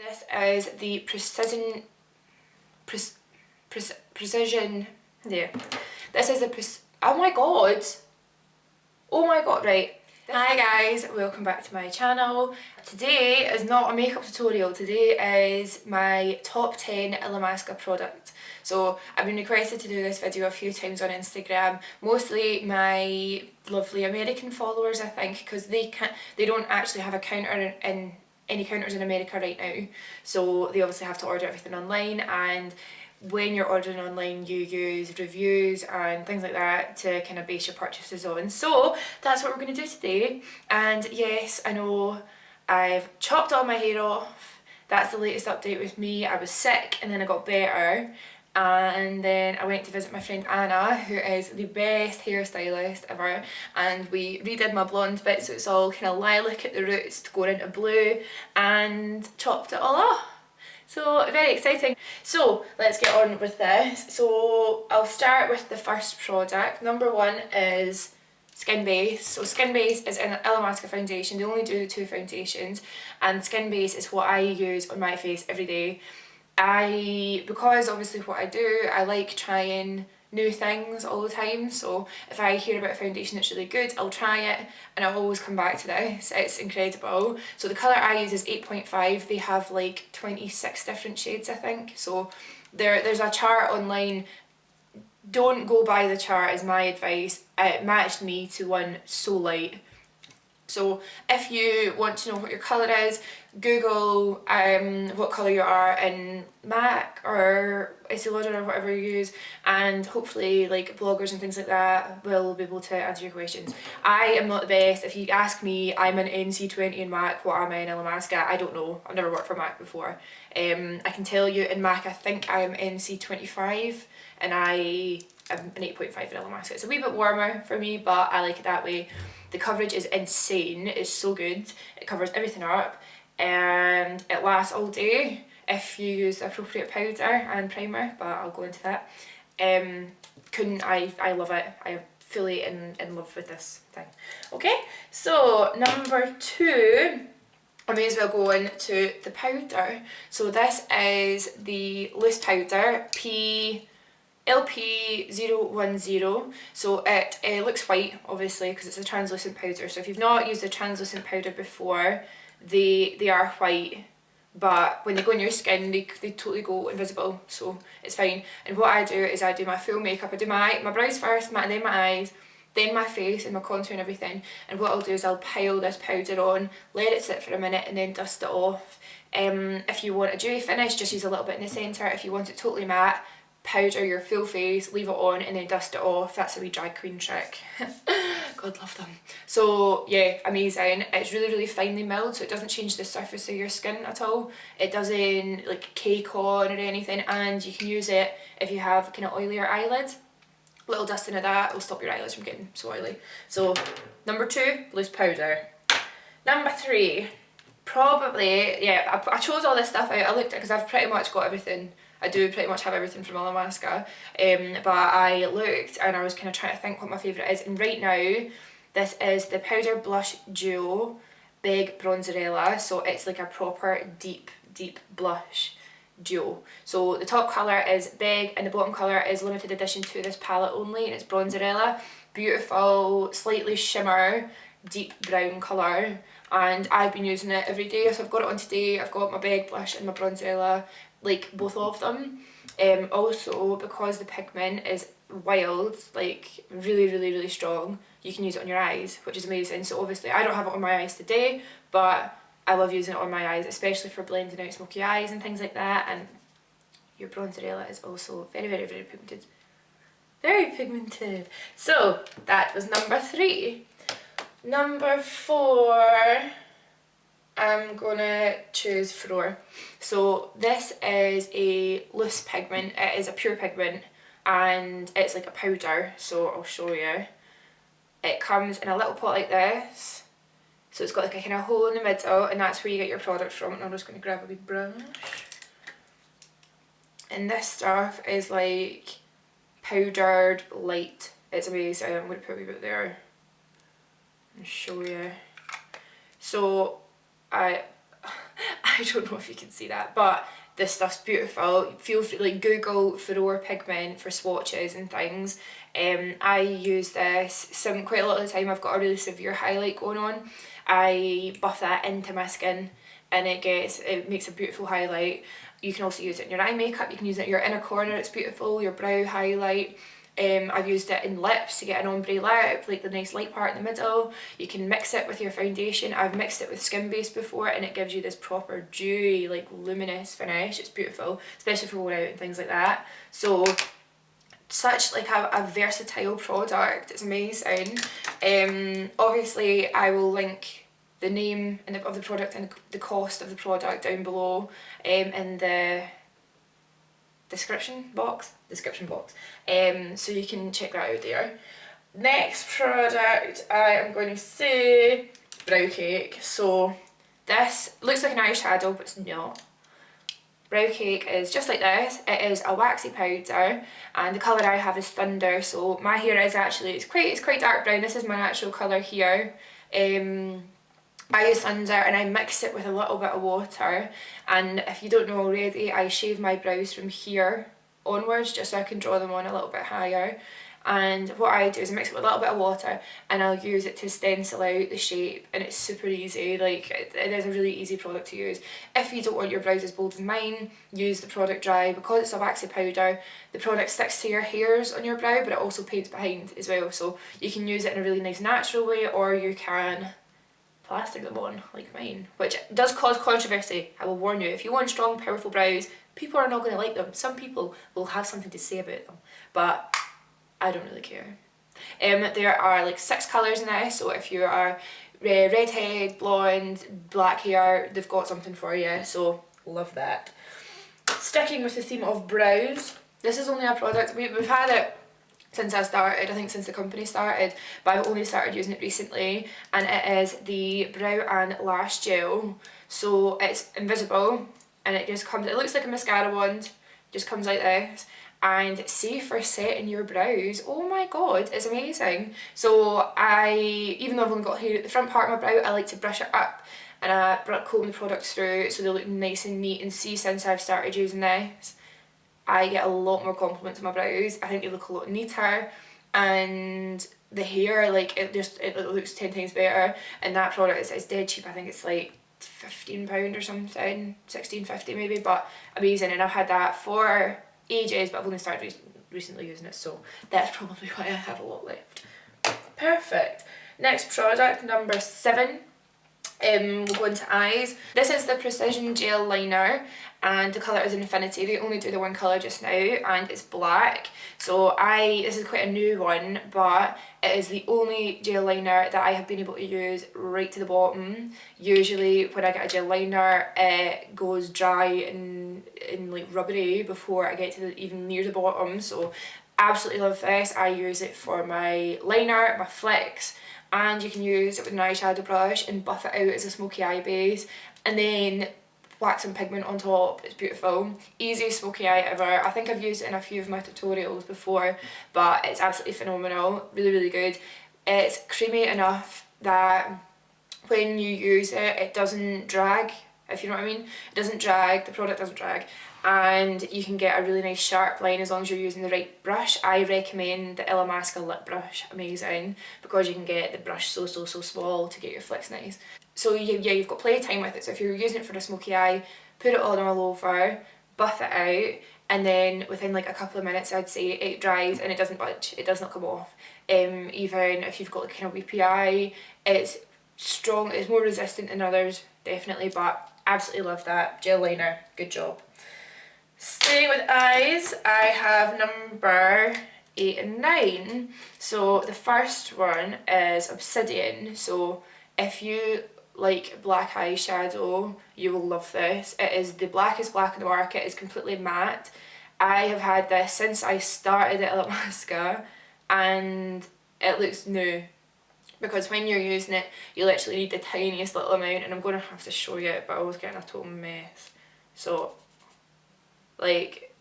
This is the Precision, yeah. This is the oh my god, right. Hi guys, welcome back to my channel. Today is not a makeup tutorial, today is my top 10 Illamasqua product. So I've been requested to do this video a few times on Instagram, mostly my lovely American followers I think, because they don't actually have a counter in any counters in America right now, so they obviously have to order everything online, and when you're ordering online you use reviews and things like that to kind of base your purchases on. So that's what we're going to do today. And yes, I know I've chopped all my hair off. That's the latest update with me. I was sick and then I got better, and then I went to visit my friend Anna, who is the best hairstylist ever, and we redid my blonde bit so it's all kind of lilac at the roots going into blue, and chopped it all off. So very exciting. So let's get on with this. So I'll start with the first product. Number one is Skin Base. So Skin Base is an Illamasqua foundation. They only do 2 foundations, and Skin Base is what I use on my face every day. Because obviously what I do, I like trying new things all the time, so if I hear about a foundation that's really good, I'll try it and I'll always come back to this. It's incredible. So the colour I use is 8.5. They have like 26 different shades I think, so there's a chart online. Don't go by the chart is my advice. It matched me to one so light. So if you want to know what your colour is, Google what colour you are in MAC or Estee Lauder or whatever you use, and hopefully like bloggers and things like that will be able to answer your questions. I am not the best. If you ask me, I'm an NC20 in MAC. What am I in Illamasqua? I don't know. I've never worked for MAC before. I can tell you in MAC I think I am NC25 and I am an 8.5 in Illamasqua. It's a wee bit warmer for me, but I like it that way. The coverage is insane. It's so good. It covers everything up and it lasts all day if you use the appropriate powder and primer, but I'll go into that. I love it. I'm fully in love with this thing. Okay, so number 2, I may as well go into the powder. So this is the loose powder, LP010. So it looks white obviously because it's a translucent powder, so if you've not used a translucent powder before, they are white, but when they go in your skin they totally go invisible, so it's fine. And what I do is I do my full makeup. I do my brows first, then my eyes, then my face and my contour and everything, and what I'll do is I'll pile this powder on, let it sit for a minute and then dust it off. If you want a dewy finish, just use a little bit in the centre. If you want it totally matte, powder your full face, leave it on and then dust it off. That's a wee drag queen trick. God love them. So yeah, amazing. It's really finely milled, so it doesn't change the surface of your skin at all. It doesn't like cake on or anything, and you can use it if you have kind of oilier eyelids. Little dusting of that will stop your eyelids from getting so oily. So number 2, loose powder. Number 3, probably, yeah, I chose all this stuff out. I looked at, because I've pretty much got everything. I do pretty much have everything from Illamasqua, but I looked and I was kind of trying to think what my favourite is, and right now this is the Powder Blush Duo Big Bronzerella. So it's like a proper deep blush duo. So the top colour is Big and the bottom colour is limited edition to this palette only, and it's Bronzerella. Beautiful, slightly shimmer, deep brown colour, and I've been using it every day. So I've got it on today. I've got my Big blush and my Bronzerella, like both of them. Also, because the pigment is wild, like really strong, you can use it on your eyes, which is amazing. So obviously I don't have it on my eyes today, but I love using it on my eyes, especially for blending out smoky eyes and things like that. And your Bronzerella is also very pigmented. Very pigmented. So that was number 3. Number 4, I'm gonna choose Furore. So this is a loose pigment. It is a pure pigment and it's like a powder, so I'll show you. It comes in a little pot like this, so it's got like a kind of hole in the middle, and that's where you get your product from. And I'm just going to grab a wee brush, and this stuff is like powdered light. It's amazing. I'm going to put a wee bit there and show you. So I I don't know if you can see that, but this stuff's beautiful. Feel free, like, Google furore pigment for swatches and things. I use this quite a lot of the time. I've got a really severe highlight going on. I buff that into my skin and it makes a beautiful highlight. You can also use it in your eye makeup, you can use it in your inner corner, it's beautiful, your brow highlight. I've used it in lips to get an ombre lip, like the nice light part in the middle. You can mix it with your foundation. I've mixed it with Skin Base before and it gives you this proper dewy, like luminous finish. It's beautiful, especially for going out and things like that. So such like a versatile product, it's amazing. Obviously I will link the name of the product and the cost of the product down below in the description box, so you can check that out there. Next product I am going to say Brow Cake. So this looks like an eyeshadow but it's not. Brow Cake is just like this. It is a waxy powder and the colour I have is Thunder. So my hair is actually, it's quite dark brown. This is my natural colour here. I use Thunder and I mix it with a little bit of water, and if you don't know already, I shave my brows from here onwards just so I can draw them on a little bit higher. And what I do is I mix it with a little bit of water and I'll use it to stencil out the shape, and it's super easy. Like it is a really easy product to use. If you don't want your brows as bold as mine, use the product dry. Because it's a waxy powder, the product sticks to your hairs on your brow but it also paints behind as well, so you can use it in a really nice natural way, or you can plaster them on like mine, which does cause controversy. I will warn you, if you want strong powerful brows, people are not going to like them. Some people will have something to say about them, but I don't really care. There are like 6 colours in this, so if you are redhead, blonde, black hair, they've got something for you, so love that. Sticking with the theme of brows, this is only a product, we've had it since I started, I think since the company started, but I've only started using it recently, and it is the Brow and Lash Gel. So it's invisible and it just comes, it looks like a mascara wand, just comes like this, and safe for setting your brows. Oh my god, it's amazing. So even though I've only got hair at the front part of my brow, I like to brush it up and I comb the product through so they look nice and neat. And see, since I've started using this, I get a lot more compliments on my brows. I think they look a lot neater, and the hair, like it looks 10 times better. And that product is dead cheap. I think it's like £15 or something, £16.50 maybe, but amazing. And I've had that for ages, but I've only started recently using it, so that's probably why I have a lot left. Perfect. Next product, number 7. We'll go into eyes. This is the Precision Gel Liner and the colour is Infinity. They only do the one colour just now and it's black. So this is quite a new one, but it is the only gel liner that I have been able to use right to the bottom. Usually when I get a gel liner it goes dry and like rubbery before I get to even near the bottom, so absolutely love this. I use it for my liner, my flicks, and you can use it with an eyeshadow brush and buff it out as a smoky eye base and then wax some pigment on top. It's beautiful. Easiest smoky eye ever. I think I've used it in a few of my tutorials before, but it's absolutely phenomenal. Really, really good. It's creamy enough that when you use it, it doesn't drag, if you know what I mean. It doesn't drag, the product doesn't drag, and you can get a really nice sharp line as long as you're using the right brush. I recommend the Illamasqua lip brush, amazing, because you can get the brush so small to get your flicks nice. So yeah, you've got plenty of time with it. So if you're using it for a smoky eye, put it on all over, buff it out, and then within like a couple of minutes I'd say it dries and it doesn't budge, it does not come off. Even if you've got like kind of weepy eye, it's strong, it's more resistant than others, definitely, but absolutely love that. Gel liner, good job. Staying with eyes, I have number 8 and 9. So the first one is Obsidian. So if you like black eyeshadow, you will love this. It is the blackest black in the market. It's completely matte. I have had this since I started at Illamasqua and it looks new, because when you're using it you literally need the tiniest little amount, and I'm going to have to show you it, but I was getting a total mess. So like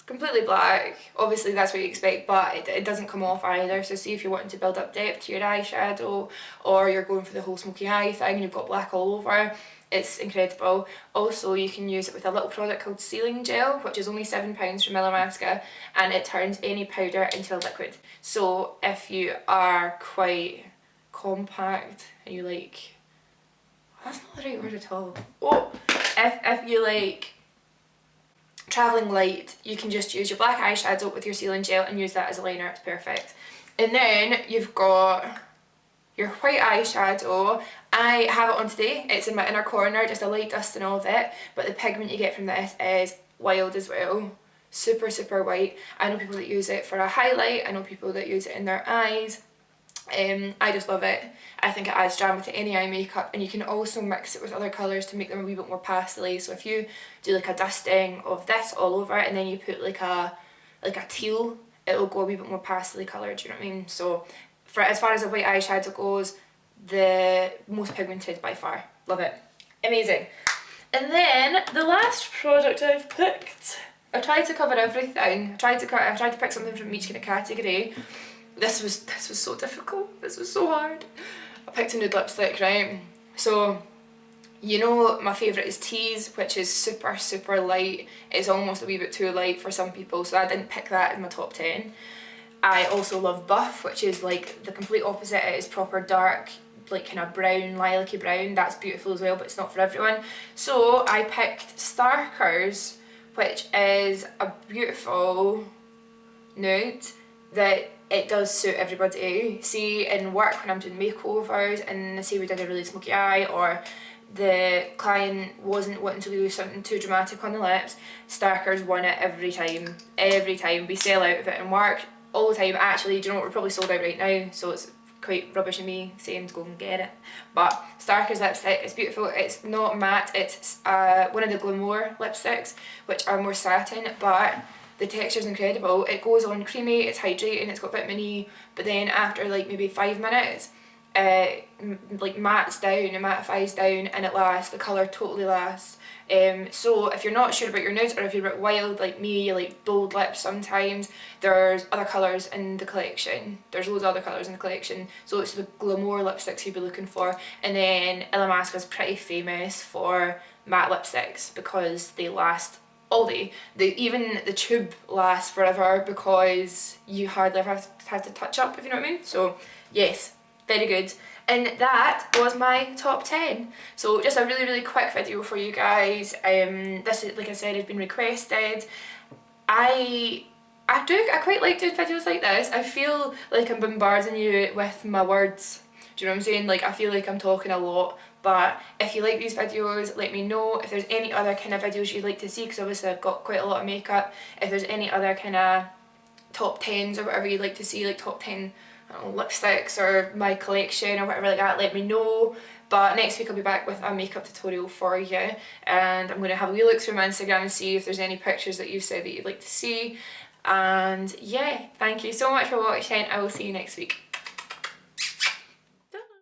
completely black, obviously that's what you expect, but it doesn't come off either. So see if you're wanting to build up depth to your eyeshadow or you're going for the whole smoky eye thing and you've got black all over, It's incredible. Also, you can use it with a little product called Sealing Gel, which is only £7 from Illamasqua, and it turns any powder into a liquid. So if you are quite compact and you like, that's not the right word at all. Oh, if you like travelling light, you can just use your black eyeshadow with your sealing gel and use that as a liner. It's perfect. And then you've got your white eyeshadow. I have it on today. It's in my inner corner, just a light dusting of it, but the pigment you get from this is wild as well. Super, super white. I know people that use it for a highlight. I know people that use it in their eyes. I just love it. I think it adds drama to any eye makeup, and you can also mix it with other colours to make them a wee bit more pastel-y. So if you do like a dusting of this all over it and then you put like a teal, it'll go a wee bit more pastel-y coloured, do you know what I mean? So for as far as a white eyeshadow goes, the most pigmented by far. Love it. Amazing. And then the last product I've picked, I tried to cover everything. I tried to pick something from each kind of category. This was so difficult. This was so hard. I picked a nude lipstick, right? So, you know my favourite is Tease, which is super, super light. It's almost a wee bit too light for some people, so I didn't pick that in my top 10. I also love Buff, which is like the complete opposite. It is proper dark, like kind of brown, lilac-y brown. That's beautiful as well, but it's not for everyone. So I picked Starkers, which is a beautiful nude that it does suit everybody. See, in work when I'm doing makeovers and say we did a really smoky eye, or the client wasn't wanting to do something too dramatic on the lips, Starkers won it every time. Every time. We sell out of it in work all the time. Actually, do you know what, we're probably sold out right now, so it's quite rubbish of me saying to go and get it. But Starkers lipstick is beautiful. It's not matte, it's one of the Glamore lipsticks, which are more satin, but the texture's incredible. It goes on creamy, it's hydrating, it's got vitamin E, but then after like maybe 5 minutes, like mattes down and mattifies down, and it lasts. The colour totally lasts. So if you're not sure about your nudes, or if you're a bit wild like me, you like bold lips sometimes, there's other colours in the collection. There's loads of other colours in the collection. So it's the Glamore lipsticks you'd be looking for. And then Illamasqua is pretty famous for matte lipsticks because they last all day. Even the tube lasts forever because you hardly ever have to touch up, if you know what I mean. So yes, very good. And that was my top 10. So just a really, really quick video for you guys. This is, like I said, has been requested. I quite like doing videos like this. I feel like I'm bombarding you with my words. Do you know what I'm saying? Like, I feel like I'm talking a lot. But if you like these videos, let me know. If there's any other kind of videos you'd like to see, because obviously I've got quite a lot of makeup. If there's any other kind of top 10s or whatever you'd like to see, like top 10 I don't know, lipsticks or my collection or whatever like that, let me know. But next week I'll be back with a makeup tutorial for you, and I'm going to have a wee look through my Instagram and see if there's any pictures that you've said that you'd like to see. And yeah, thank you so much for watching. I will see you next week.